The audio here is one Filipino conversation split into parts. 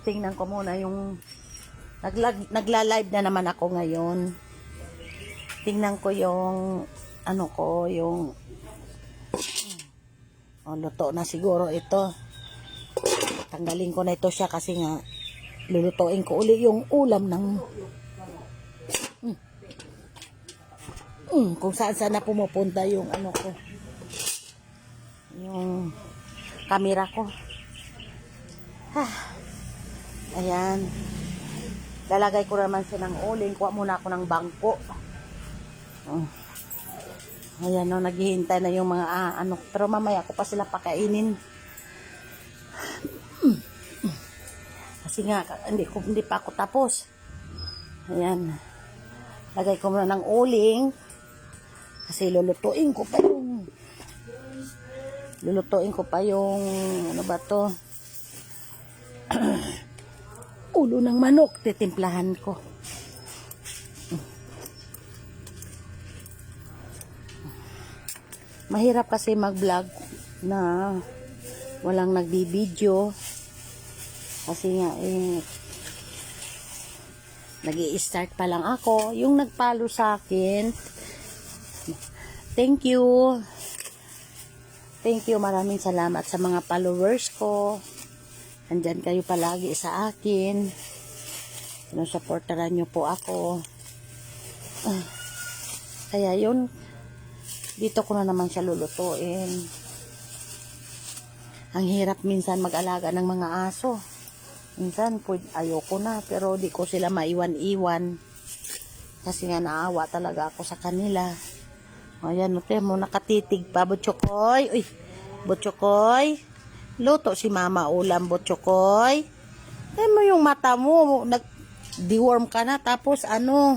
tingnan ko muna yung nagla-live na naman ako ngayon. Tingnan ko yung ano ko, yung luto na siguro ito. Tanggalin ko na ito siya kasi nga lulutuin ko uli yung ulam ng kung saan na pumupunta yung ano ko, yung camera ko. Ayan, lalagay ko naman siya ng uling. Kuha muna ako ng bangko. Ayan, no, naghihintay na yung mga ano, pero mamaya ko pa sila pakainin kasi nga hindi pa ako tapos. Ayan, lagay ko muna ng uling kasi lulutuin ko pa yung ano ba to, ulo ng manok. Titimplahan ko. Mahirap kasi mag-vlog na walang nagbibideo kasi nga nag-i-start pa lang ako. Yung nagpalo sa akin, thank you, maraming salamat sa mga followers ko. Andyan kayo palagi sa akin, sinusuportahan nyo po ako. Kaya yun, dito ko na naman siya lulutuin. Ang hirap minsan mag-alaga ng mga aso. Minsan ayoko na, pero di ko sila maiwan-iwan kasi nga naawa talaga ako sa kanila. Ayan, mo nakatitig pa, Butchokoy. Uy, Butchokoy, luto si mama ulam, Butchokoy. Mo yung mata mo, nag-deworm ka na, tapos ano,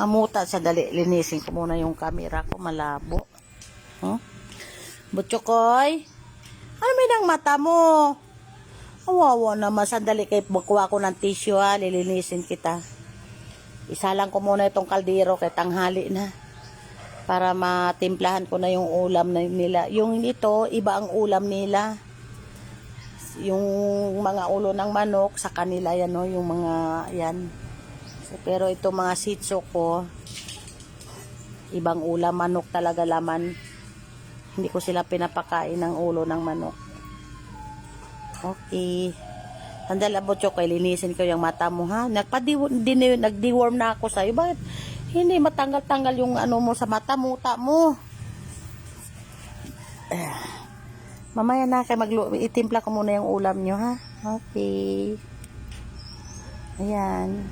mamuta. Dali, linisin ko muna yung camera ko, malabo. Butchokoy, ano may nang mata mo? Awawa naman. Sandali, kay bukuha ko ng tissue, lilinisin kita. Isalang ko muna itong kaldero kay tanghali na para matimplahan ko na yung ulam nila. Yung ito, iba ang ulam nila. Yung mga ulo ng manok sa kanila yan, no? Yung mga yan. Pero ito mga sitso ko, ibang ulam, manok talaga laman. Hindi ko sila pinapakain ng ulo ng manok. Okay. Sandala, Butchokoy, linisin ko yung mata mo, ha? Nag-deworm na ako sa'yo. Bakit hindi matanggal-tanggal yung ano mo sa mata mo, mamaya na kayo itimpla ko muna yung ulam nyo, ha? Okay. Ayan.